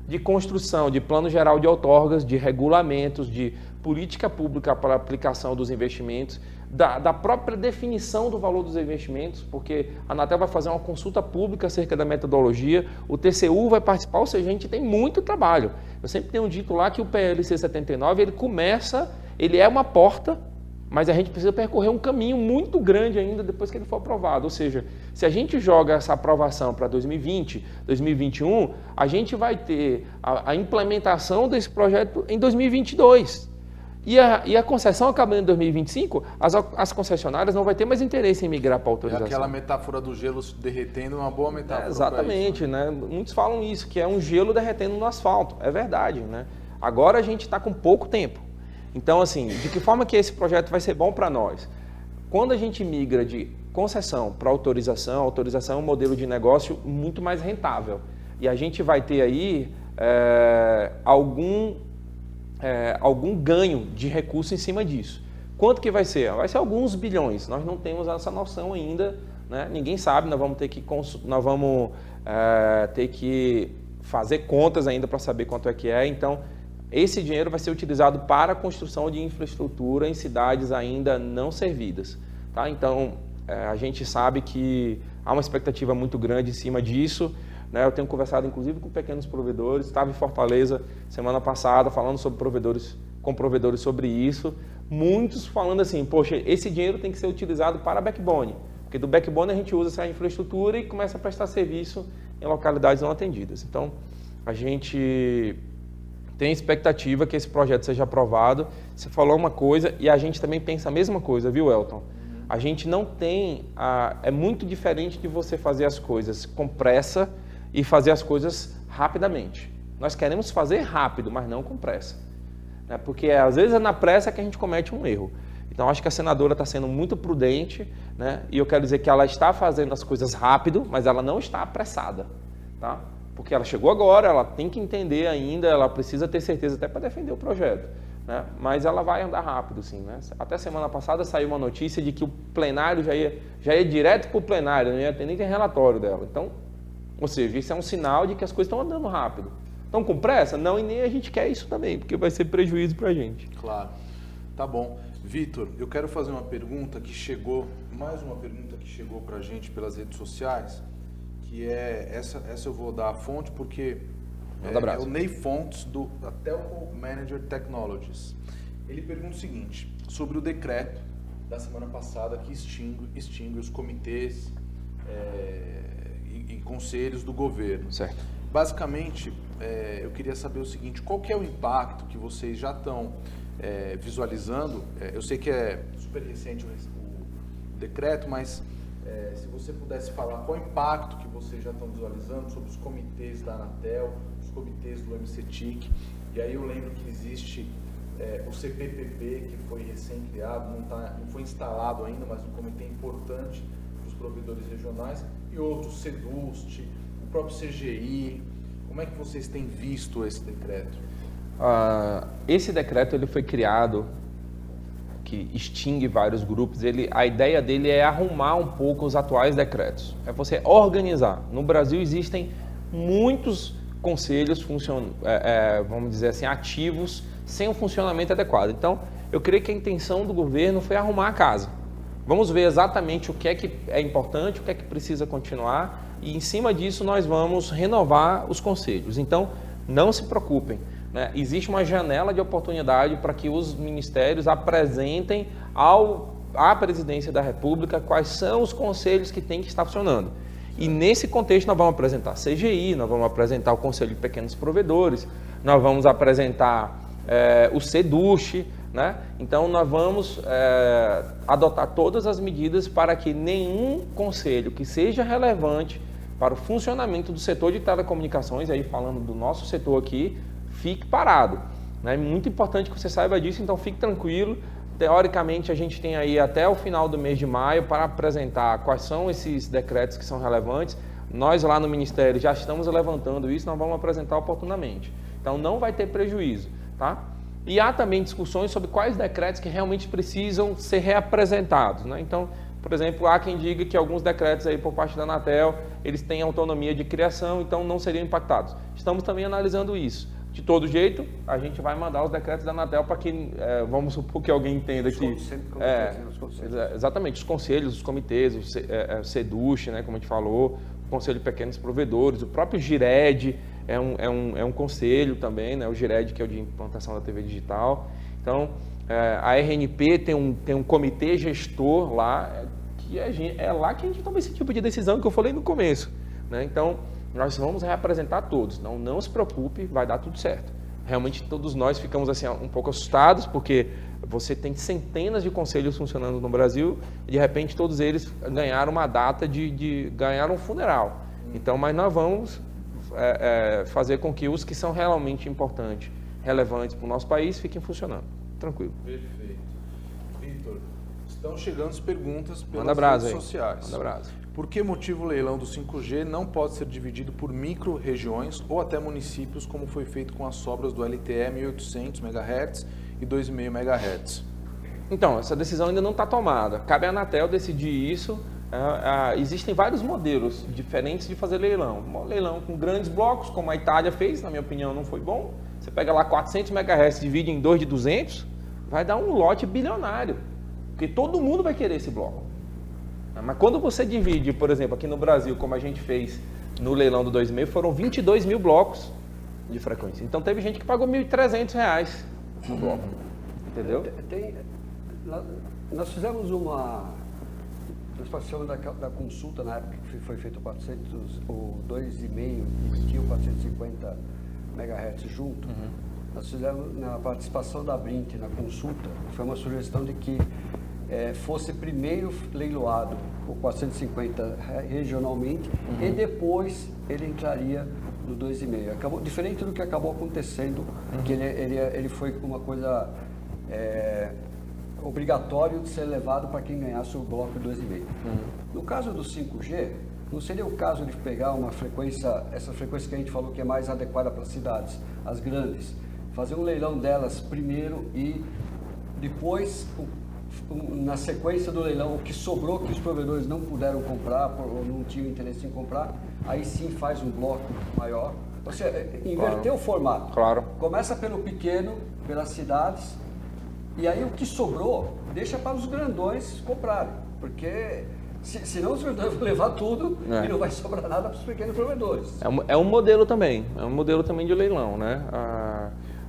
Speaker 3: de construção de plano geral de outorgas, de regulamentos, de política pública para a aplicação dos investimentos, da própria definição do valor dos investimentos, porque a Anatel vai fazer uma consulta pública acerca da metodologia, o TCU vai participar, ou seja, a gente tem muito trabalho. Eu sempre tenho dito lá que o PLC 79, ele é uma porta, mas a gente precisa percorrer um caminho muito grande ainda depois que ele for aprovado. Ou seja, se a gente joga essa aprovação para 2020, 2021, a gente vai ter a implementação desse projeto em 2022. E a concessão acabando em 2025, as concessionárias não vão ter mais interesse em migrar para a autorização.
Speaker 4: Aquela metáfora do gelo derretendo é uma boa metáfora.
Speaker 3: Exatamente, né? Muitos falam isso, que é um gelo derretendo no asfalto. É verdade, né? Agora a gente está com pouco tempo. Então, assim, de que forma que esse projeto vai ser bom para nós? Quando a gente migra de concessão para autorização. Autorização é um modelo de negócio muito mais rentável. E a gente vai ter aí algum ganho de recurso em cima disso. Quanto que vai ser? Vai ser alguns bilhões. Nós não temos essa noção ainda, né? Ninguém sabe, nós vamos ter que fazer contas ainda para saber quanto é que é. Então, esse dinheiro vai ser utilizado para a construção de infraestrutura em cidades ainda não servidas. Tá? Então, a gente sabe que há uma expectativa muito grande em cima disso. Né? Eu tenho conversado, inclusive, com pequenos provedores. Estava em Fortaleza semana passada, falando com provedores sobre isso. Muitos falando assim, poxa, esse dinheiro tem que ser utilizado para backbone. Porque do backbone a gente usa essa infraestrutura e começa a prestar serviço em localidades não atendidas. Então, a gente tem expectativa que esse projeto seja aprovado. Você falou uma coisa e a gente também pensa a mesma coisa, viu, Elton? A gente não tem... é muito diferente de você fazer as coisas com pressa e fazer as coisas rapidamente. Nós queremos fazer rápido, mas não com pressa. Né? Porque às vezes é na pressa que a gente comete um erro. Então, acho que a senadora está sendo muito prudente, né? E eu quero dizer que ela está fazendo as coisas rápido, mas ela não está apressada. Tá? Porque ela chegou agora, ela tem que entender ainda, ela precisa ter certeza até para defender o projeto. Né? Mas ela vai andar rápido, sim. Né? Até semana passada saiu uma notícia de que o plenário já ia direto para o plenário, não ia ter nem relatório dela. Então, ou seja, isso é um sinal de que as coisas estão andando rápido. Estão com pressa? Não, e nem a gente quer isso também, porque vai ser prejuízo para a gente.
Speaker 4: Claro. Tá bom. Vitor, eu quero fazer uma pergunta que chegou, mais uma pergunta que chegou para a gente pelas redes sociais, que é, essa eu vou dar a fonte porque é o Ney Fontes, da Telco Manager Technologies. Ele pergunta o seguinte, sobre o decreto da semana passada que extingue os comitês e conselhos do governo.
Speaker 3: Certo.
Speaker 4: Basicamente, eu queria saber o seguinte, qual que é o impacto que vocês já estão visualizando? Eu sei que é super recente o decreto, mas se você pudesse falar qual o impacto que vocês já estão visualizando sobre os comitês da Anatel, os comitês do MCTIC, e aí eu lembro que existe o CPPP, que foi recém-criado, não foi instalado ainda, mas um comitê importante para os provedores regionais, e outros, CEDUST, o próprio CGI. Como é que vocês têm visto esse decreto?
Speaker 3: Esse decreto ele foi criado, que extingue vários grupos. A ideia dele é arrumar um pouco os atuais decretos. É você organizar. No Brasil existem muitos conselhos, vamos dizer assim, ativos, sem um funcionamento adequado. Então, eu creio que a intenção do governo foi arrumar a casa. Vamos ver exatamente o que é importante, o que é que precisa continuar, e em cima disso nós vamos renovar os conselhos. Então, não se preocupem. Né? Existe uma janela de oportunidade para que os ministérios apresentem à presidência da República quais são os conselhos que têm que estar funcionando. E nesse contexto nós vamos apresentar CGI, nós vamos apresentar o Conselho de Pequenos Provedores, nós vamos apresentar o CEDUST, né? Então nós vamos adotar todas as medidas para que nenhum conselho que seja relevante para o funcionamento do setor de telecomunicações, aí falando do nosso setor aqui, fique parado. É muito importante que você saiba disso, então fique tranquilo. Teoricamente, a gente tem aí até o final do mês de maio para apresentar quais são esses decretos que são relevantes. Nós lá no Ministério já estamos levantando isso, nós vamos apresentar oportunamente. Então não vai ter prejuízo, tá? E há também discussões sobre quais decretos que realmente precisam ser reapresentados, né? Então, por exemplo, há quem diga que alguns decretos aí por parte da Anatel, eles têm autonomia de criação, então não seriam impactados. Estamos também analisando isso. De todo jeito, a gente vai mandar os decretos da Anatel para que, vamos supor que alguém entenda que... Exatamente, os conselhos, os comitês, o CEDUST, né, como a gente falou, o Conselho de Pequenos Provedores, o próprio GIRED é um conselho também, né, o GIRED, que é o de implantação da TV digital. Então, a RNP tem um comitê gestor lá, que é lá que a gente toma esse tipo de decisão que eu falei no começo. Né? Então, nós vamos reapresentar todos, não se preocupe, vai dar tudo certo. Realmente todos nós ficamos assim um pouco assustados, porque você tem centenas de conselhos funcionando no Brasil e de repente todos eles ganharam uma data de ganhar um funeral. Então, mas nós vamos fazer com que os que são realmente importantes, relevantes para o nosso país, fiquem funcionando. Tranquilo.
Speaker 4: Perfeito. Vitor, Estão chegando as perguntas
Speaker 3: Manda
Speaker 4: pelas
Speaker 3: brasa
Speaker 4: redes
Speaker 3: aí.
Speaker 4: sociais.
Speaker 3: Manda brasa.
Speaker 4: Por que motivo o leilão do 5G não pode ser dividido por micro-regiões ou até municípios, como foi feito com as sobras do LTE 1800 MHz e 2,5 MHz?
Speaker 3: Então, essa decisão ainda não está tomada. Cabe à Anatel decidir isso. Existem vários modelos diferentes de fazer leilão. Um leilão com grandes blocos, como a Itália fez, na minha opinião não foi bom. Você pega lá 400 MHz, divide em 2 de 200, vai dar um lote bilionário. Porque todo mundo vai querer esse bloco. Mas quando você divide, por exemplo, aqui no Brasil, como a gente fez no leilão do 2,5, foram 22 mil blocos de frequência. Então teve gente que pagou R$ 1.300 no bloco. Entendeu?
Speaker 2: Nós fizemos uma... Nós participamos da consulta na época que foi feito o 2,5 e tinha o 450 MHz junto. Nós fizemos na participação da Brint na consulta, foi uma sugestão de que fosse primeiro leiloado o 450 regionalmente e depois ele entraria no 2,5. Diferente do que acabou acontecendo, que ele foi uma coisa obrigatório de ser levado para quem ganhasse o bloco 2,5. No caso do 5G, não seria o caso de pegar uma frequência, essa frequência que a gente falou que é mais adequada para as cidades, as grandes, fazer um leilão delas primeiro e depois, na sequência do leilão, o que sobrou que os provedores não puderam comprar ou não tinham interesse em comprar, aí sim faz um bloco maior. Você inverter o formato.
Speaker 3: Claro.
Speaker 2: Começa pelo pequeno, pelas cidades, e aí o que sobrou, deixa para os grandões comprarem, porque senão os grandões vão levar tudo e não vai sobrar nada para os pequenos provedores.
Speaker 3: É um modelo também, de leilão, né?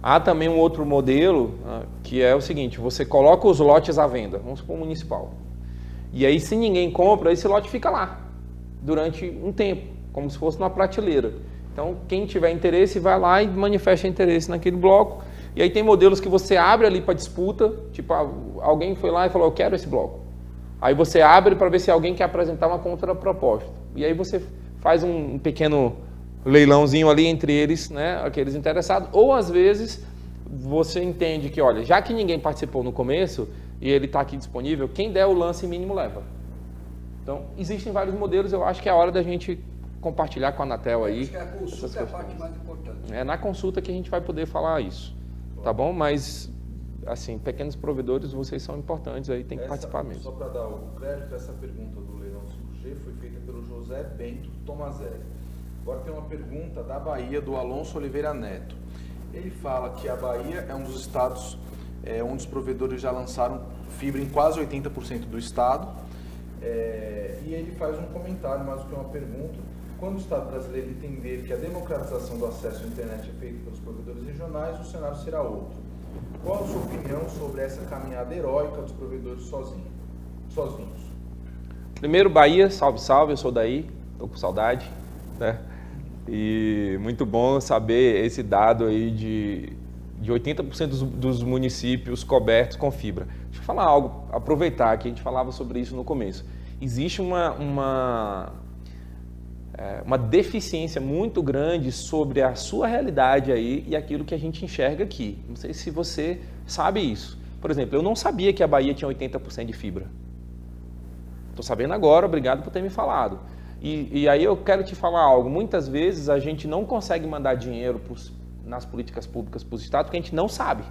Speaker 3: Há também um outro modelo que é o seguinte, você coloca os lotes à venda, vamos supor municipal, e aí se ninguém compra, esse lote fica lá, durante um tempo, como se fosse numa prateleira. Então quem tiver interesse vai lá e manifesta interesse naquele bloco. E aí tem modelos que você abre ali para disputa, tipo, alguém foi lá e falou, eu quero esse bloco. Aí você abre para ver se alguém quer apresentar uma contraproposta. E aí você faz um pequeno leilãozinho ali entre eles, né, aqueles interessados. Ou às vezes você entende que, olha, já que ninguém participou no começo e ele está aqui disponível, quem der o lance mínimo leva. Então, existem vários modelos, eu acho que é a hora da gente compartilhar com a Anatel aí.
Speaker 2: Acho que a consulta é a parte mais importante.
Speaker 3: É na consulta que a gente vai poder falar isso. Tá bom? Mas, assim, pequenos provedores, vocês são importantes aí, tem que participar mesmo.
Speaker 4: Só para dar o crédito, essa pergunta do leilão 5G foi feita pelo José Bento Tomazelli. Agora tem uma pergunta da Bahia, do Alonso Oliveira Neto. Ele fala que a Bahia é um dos estados onde os provedores já lançaram fibra em quase 80% do estado. E ele faz um comentário, mais do que uma pergunta. Quando o Estado brasileiro entender que a democratização do acesso à internet é feita pelos provedores regionais, o cenário será outro. Qual a sua opinião sobre essa caminhada heróica dos provedores sozinhos? Primeiro,
Speaker 3: Bahia, salve, salve, eu sou daí, estou com saudade, né? E muito bom saber esse dado aí de 80% dos municípios cobertos com fibra. Deixa eu falar algo, aproveitar que a gente falava sobre isso no começo. Existe uma deficiência muito grande sobre a sua realidade aí e aquilo que a gente enxerga aqui. Não sei se você sabe isso. Por exemplo, eu não sabia que a Bahia tinha 80% de fibra. Estou sabendo agora, obrigado por ter me falado. E aí eu quero te falar algo. Muitas vezes a gente não consegue mandar dinheiro nas políticas públicas para os estados porque a gente não sabe.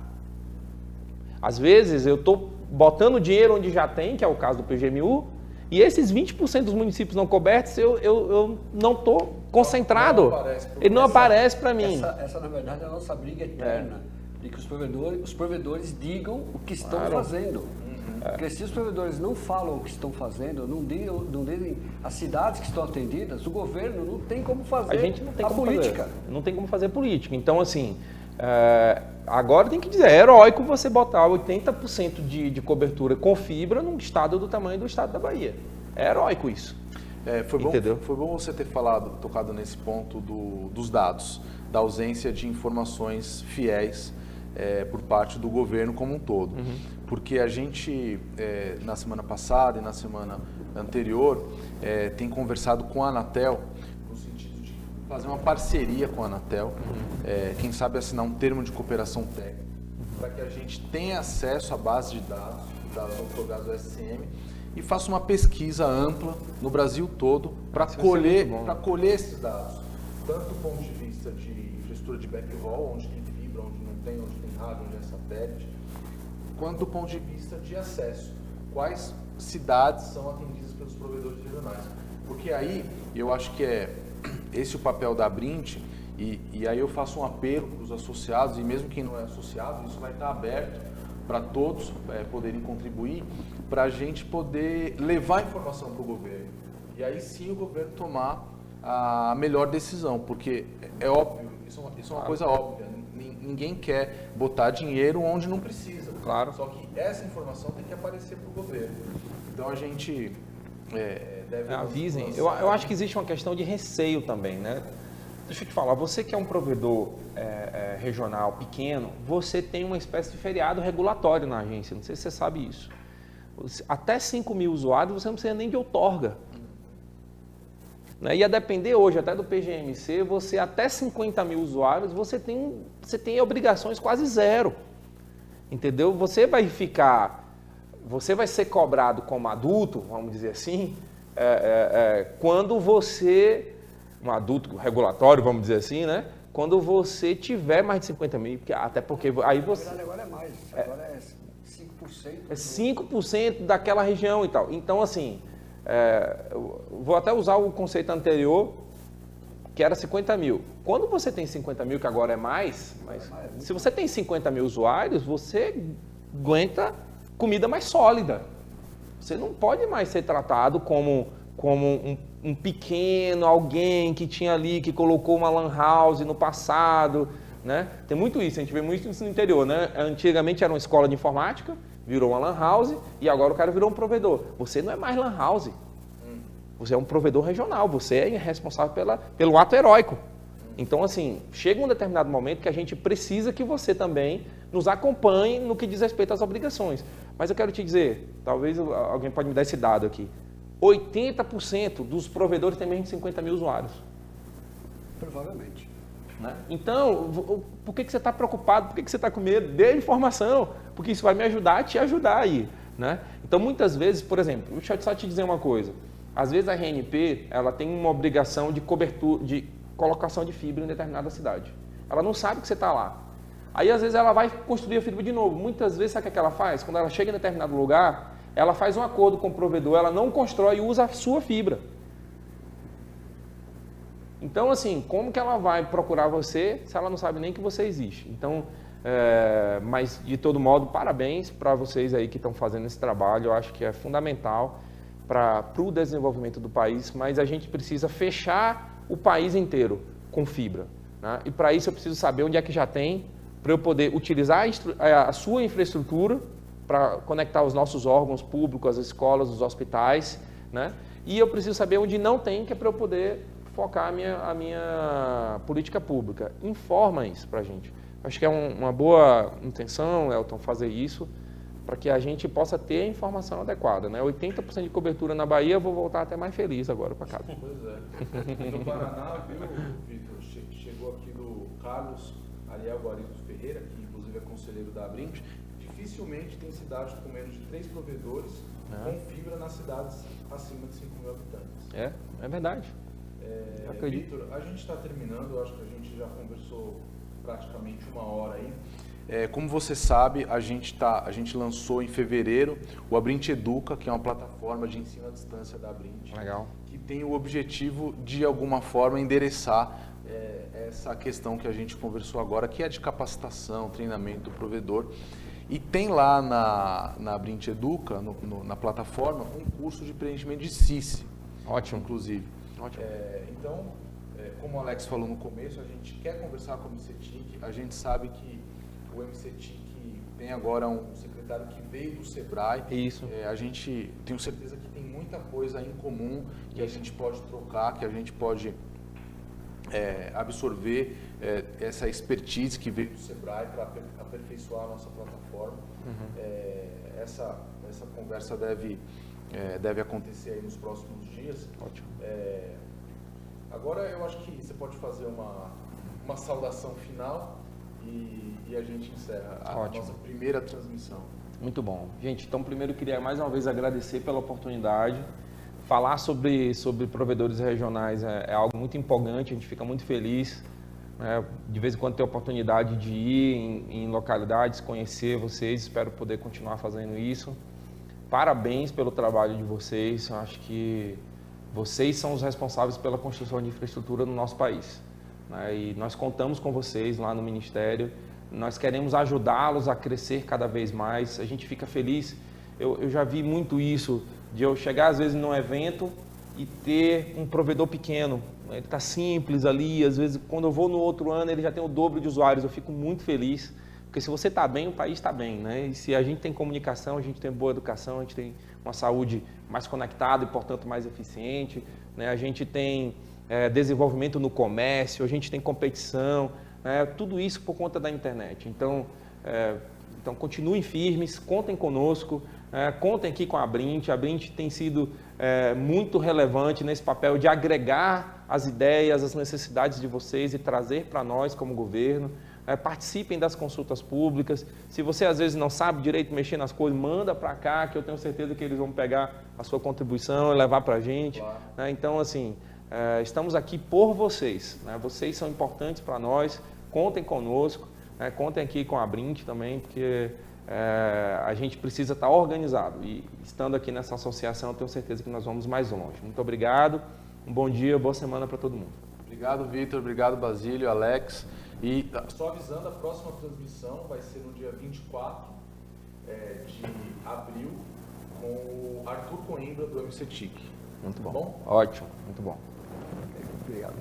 Speaker 3: Às vezes eu estou botando dinheiro onde já tem, que é o caso do PGMU, e esses 20% dos municípios não cobertos, eu não estou concentrado. Ele não aparece para mim.
Speaker 2: Essa, na verdade, é a nossa briga eterna. De que os provedores digam o que estão fazendo. Porque se os provedores não falam o que estão fazendo, não dizem as cidades que estão atendidas, o governo não tem como fazer
Speaker 3: a gente não tem como
Speaker 2: política.
Speaker 3: Fazer. Não tem como fazer política. Então, assim, agora tem que dizer, é heróico você botar 80% de cobertura com fibra num estado do tamanho do estado da Bahia. É heróico isso.
Speaker 4: Foi bom você ter tocado nesse ponto dos dados, da ausência de informações fiéis por parte do governo como um todo. Porque a gente, na semana passada e na semana anterior, tem conversado com a Anatel, no sentido de fazer uma parceria com a Anatel, quem sabe assinar um termo de cooperação técnica, para que a gente tenha acesso à base de dados da Zonflorgás do SCM, e faço uma pesquisa ampla no Brasil todo para colher esses dados, tanto do ponto de vista de infraestrutura de backhaul, onde tem fibra, onde não tem, onde tem rádio, onde é satélite, quanto do ponto de vista de acesso. Quais cidades são atendidas pelos provedores regionais? Porque aí, eu acho que é esse o papel da Abrint, e aí eu faço um apelo para os associados, e mesmo quem não é associado, isso vai estar aberto para todos poderem contribuir, para a gente poder levar informação para o governo. E aí sim o governo tomar a melhor decisão, porque é óbvio, isso é uma coisa óbvia, ninguém quer botar dinheiro onde não precisa.
Speaker 3: Claro.
Speaker 4: Só que essa informação tem que aparecer para o governo. Então a gente deve...
Speaker 3: Avisem. Eu acho que existe uma questão de receio também, né? Deixa eu te falar, você que é um provedor regional pequeno, você tem uma espécie de feriado regulatório na agência, não sei se você sabe isso. Até 5 mil usuários você não precisa nem de outorga. Né? E a depender hoje até do PGMC, você até 50 mil usuários, você tem obrigações quase zero. Entendeu? Você vai ser cobrado como adulto, vamos dizer assim, quando você... um adulto regulatório, vamos dizer assim, né? Quando você tiver mais de 50 mil, até porque aí você...
Speaker 2: Na verdade, agora é mais, agora é 5%.
Speaker 3: É 5% daquela região e tal. Então, assim, vou até usar o conceito anterior, que era 50 mil. Quando você tem 50 mil, que agora é mais, mas se você tem 50 mil usuários, você aguenta comida mais sólida. Você não pode mais ser tratado como um pequeno, alguém que tinha ali, que colocou uma lan house no passado, né? Tem muito isso, a gente vê muito isso no interior, né? Antigamente era uma escola de informática, virou uma lan house e agora o cara virou um provedor. Você não é mais lan house, você é um provedor regional, você é responsável pelo ato heróico. Então, assim, chega um determinado momento que a gente precisa que você também nos acompanhe no que diz respeito às obrigações. Mas eu quero te dizer, talvez alguém pode me dar esse dado aqui, 80% dos provedores têm menos de 50 mil usuários.
Speaker 2: Provavelmente.
Speaker 3: Né? Então, por que você está preocupado? Por que você está com medo? Dê informação, porque isso vai me ajudar a te ajudar aí. Né? Então, muitas vezes, por exemplo, deixa eu só te dizer uma coisa. Às vezes a RNP ela tem uma obrigação de cobertura, de colocação de fibra em determinada cidade. Ela não sabe que você está lá. Aí, às vezes, ela vai construir a fibra de novo. Muitas vezes, sabe o que ela faz? Quando ela chega em determinado lugar, ela faz um acordo com o provedor, ela não constrói e usa a sua fibra. Então, assim, como que ela vai procurar você se ela não sabe nem que você existe? Então, mas de todo modo, parabéns para vocês aí que estão fazendo esse trabalho. Eu acho que é fundamental para o desenvolvimento do país, mas a gente precisa fechar o país inteiro com fibra. Né? E para isso eu preciso saber onde é que já tem, para eu poder utilizar a sua infraestrutura para conectar os nossos órgãos públicos, as escolas, os hospitais, né? E eu preciso saber onde não tem, que é para eu poder focar a minha política pública. Informa isso para a gente. Acho que é uma boa intenção, Elton, fazer isso, para que a gente possa ter a informação adequada. Né? 80% de cobertura na Bahia, eu vou voltar até mais feliz agora para casa.
Speaker 4: Pois é. No Paraná, viu, Vitor, chegou aqui do Carlos Ariel Guaridos Ferreira, que inclusive é conselheiro da Abrint. Dificilmente tem cidade com menos de 3 provedores com fibra nas cidades acima de 5 mil habitantes.
Speaker 3: É verdade.
Speaker 4: Vitor, a gente está terminando, eu acho que a gente já conversou praticamente 1 hora aí. Como você sabe, a gente lançou em fevereiro o Abrint Educa, que é uma plataforma de ensino à distância da Abrint.
Speaker 3: Legal.
Speaker 4: Que tem o objetivo, de alguma forma, endereçar essa questão que a gente conversou agora, que é de capacitação, treinamento do provedor. E tem lá na Abrint Educa, na plataforma, um curso de preenchimento de CIS.
Speaker 3: Ótimo.
Speaker 4: Inclusive.
Speaker 3: Ótimo.
Speaker 4: Então, como o Alex falou no começo, a gente quer conversar com o MCTIC, a gente sabe que o MCTIC tem agora um secretário que veio do Sebrae.
Speaker 3: Isso.
Speaker 4: A gente tem certeza que tem muita coisa em comum que a gente pode trocar, que a gente pode absorver essa expertise que veio do Sebrae para aperfeiçoar a nossa plataforma. Essa conversa deve acontecer aí nos próximos dias.
Speaker 3: Ótimo.
Speaker 4: Agora eu acho que você pode fazer uma saudação final e a gente encerra a nossa primeira transmissão.
Speaker 3: Muito bom. Gente, então primeiro eu queria mais uma vez agradecer pela oportunidade. Falar sobre provedores regionais é algo muito empolgante, a gente fica muito feliz. De vez em quando ter a oportunidade de ir em localidades, conhecer vocês, espero poder continuar fazendo isso. Parabéns pelo trabalho de vocês, eu acho que vocês são os responsáveis pela construção de infraestrutura no nosso país. E nós contamos com vocês lá no Ministério, nós queremos ajudá-los a crescer cada vez mais, a gente fica feliz. Eu já vi muito isso, de eu chegar às vezes num evento e ter um provedor pequeno, ele está simples ali, às vezes quando eu vou no outro ano ele já tem o dobro de usuários, eu fico muito feliz, porque se você está bem, o país está bem, né? E se a gente tem comunicação, a gente tem boa educação, a gente tem uma saúde mais conectada e, portanto, mais eficiente, né? A gente tem desenvolvimento no comércio, a gente tem competição, né? Tudo isso por conta da internet. Então continuem firmes, contem conosco, contem aqui com a Abrint tem sido muito relevante nesse papel de agregar as ideias, as necessidades de vocês e trazer para nós como governo. Participem das consultas públicas. Se você às vezes não sabe direito mexer nas coisas, manda para cá, que eu tenho certeza que eles vão pegar a sua contribuição e levar para a gente. Claro. Então, assim, estamos aqui por vocês. Vocês são importantes para nós, contem conosco, contem aqui com a Abrint também, porque a gente precisa estar organizado. E estando aqui nessa associação, eu tenho certeza que nós vamos mais longe. Muito obrigado, um bom dia, boa semana para todo mundo.
Speaker 4: Obrigado, Vitor, obrigado, Basílio, Alex. E só avisando, a próxima transmissão vai ser no dia 24 de abril com o Arthur Coimbra do MCTIC.
Speaker 3: Muito bom.
Speaker 4: Bom?
Speaker 3: Ótimo, muito bom.
Speaker 2: Obrigado.